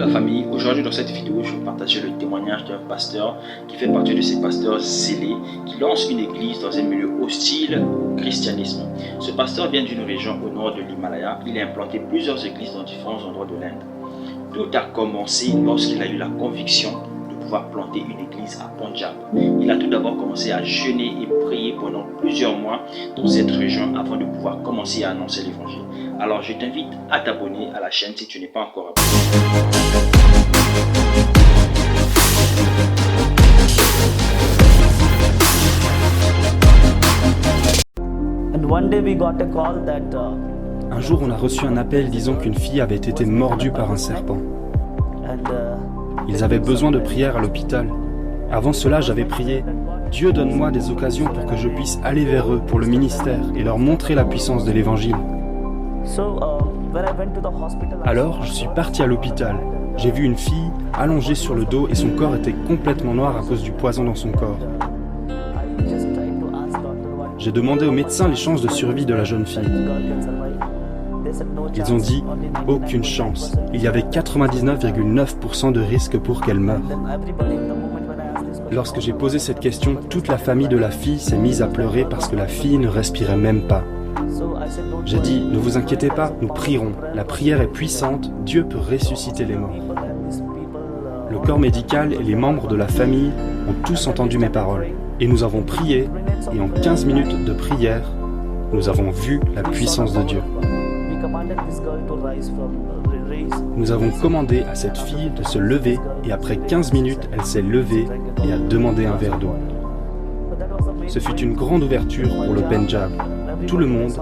la famille, aujourd'hui dans cette vidéo, je vais vous partager le témoignage d'un pasteur qui fait partie de ces pasteurs zélés qui lance une église dans un milieu hostile au christianisme. Ce pasteur vient d'une région au nord de l'Himalaya. Il a implanté plusieurs églises dans différents endroits de l'Inde. Tout a commencé lorsqu'il a eu la conviction de pouvoir planter une église à Punjab. Il a tout d'abord commencé à jeûner et prier pendant plusieurs mois dans cette région avant de pouvoir commencer à annoncer l'évangile. Alors je t'invite à t'abonner à la chaîne si tu n'es pas encore abonné. Un jour, on a reçu un appel disant qu'une fille avait été mordue par un serpent. Ils avaient besoin de prière à l'hôpital. Avant cela, j'avais prié « Dieu, donne-moi des occasions pour que je puisse aller vers eux pour le ministère et leur montrer la puissance de l'évangile. » Alors, je suis parti à l'hôpital. J'ai vu une fille allongée sur le dos et son corps était complètement noir à cause du poison dans son corps. J'ai demandé aux médecins les chances de survie de la jeune fille. Ils ont dit « aucune chance ». Il y avait 99,9% de risque pour qu'elle meure. Lorsque j'ai posé cette question, toute la famille de la fille s'est mise à pleurer parce que la fille ne respirait même pas. J'ai dit « ne vous inquiétez pas, nous prierons. La prière est puissante, Dieu peut ressusciter les morts. » Le corps médical et les membres de la famille ont tous entendu mes paroles. Et nous avons prié, et en 15 minutes de prière, nous avons vu la puissance de Dieu. Nous avons commandé à cette fille de se lever, et après 15 minutes, elle s'est levée et a demandé un verre d'eau. Ce fut une grande ouverture pour le Pendjab. Tout le monde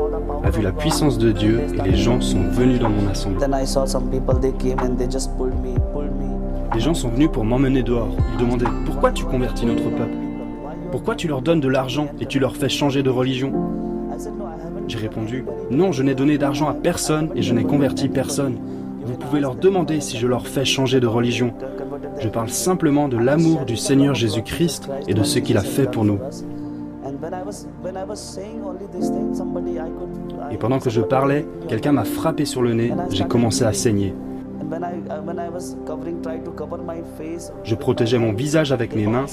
a vu la puissance de Dieu et les gens sont venus dans mon assemblée. Les gens sont venus pour m'emmener dehors. Ils demandaient « Pourquoi tu convertis notre peuple ? Pourquoi tu leur donnes de l'argent et tu leur fais changer de religion ?» J'ai répondu « Non, je n'ai donné d'argent à personne et je n'ai converti personne. Vous pouvez leur demander si je leur fais changer de religion. Je parle simplement de l'amour du Seigneur Jésus-Christ et de ce qu'il a fait pour nous. » Et pendant que je parlais, quelqu'un m'a frappé sur le nez, j'ai commencé à saigner. Je protégeais mon visage avec mes mains.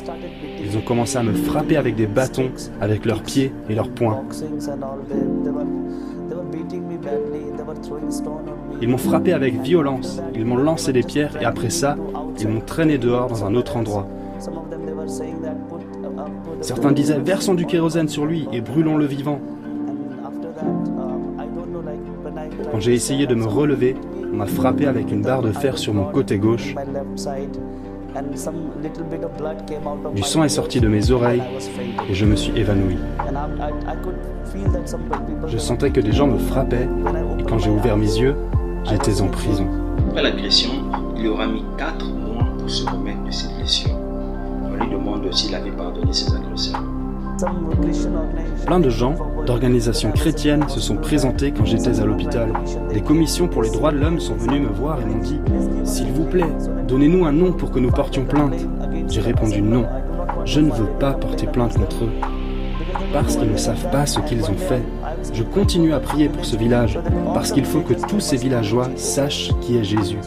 Ils ont commencé à me frapper avec des bâtons, avec leurs pieds et leurs poings. Ils m'ont frappé avec violence. Ils m'ont lancé des pierres et après ça, ils m'ont traîné dehors dans un autre endroit. Certains disaient « Versons du kérosène sur lui et brûlons-le vivant ». Quand j'ai essayé de me relever, on m'a frappé avec une barre de fer sur mon côté gauche. Du sang est sorti de mes oreilles et je me suis évanoui. Je sentais que des gens me frappaient et quand j'ai ouvert mes yeux, j'étais en prison. Après l'agression, il aura mis 4 mois pour se remettre de ses blessures. On lui demande s'il avait pardonné ses agresseurs. Plein de gens, d'organisations chrétiennes, se sont présentés quand j'étais à l'hôpital. Des commissions pour les droits de l'homme sont venues me voir et m'ont dit « S'il vous plaît, donnez-nous un nom pour que nous portions plainte. » J'ai répondu « Non, je ne veux pas porter plainte contre eux. » Parce qu'ils ne savent pas ce qu'ils ont fait. Je continue à prier pour ce village, parce qu'il faut que tous ces villageois sachent qui est Jésus.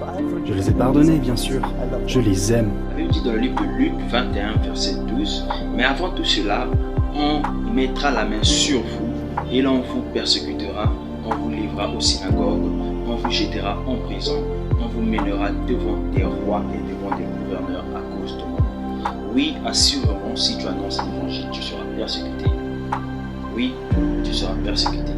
Je les ai pardonnés, bien sûr. Je les aime. La Bible dit dans le livre de Luc 21, verset 12, « Mais avant tout cela, on mettra la main sur vous, et l'on vous persécutera, on vous livrera aux synagogues, on vous jettera en prison, on vous mènera devant des rois et devant des gouverneurs à cause de moi. » Oui, assurément, si tu annonces l'évangile, tu seras persécuté. Oui, tu seras persécuté.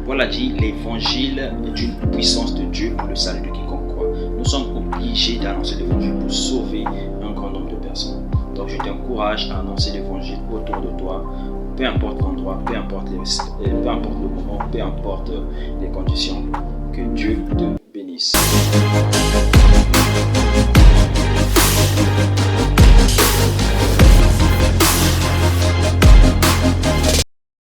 Paul a dit, l'évangile est une puissance de Dieu pour le salut de quiconque croit. Nous sommes obligés d'annoncer l'évangile pour sauver un grand nombre de personnes. Donc je t'encourage à annoncer l'évangile autour de toi, peu importe l'endroit, peu importe le moment, peu importe les conditions. Que Dieu te bénisse.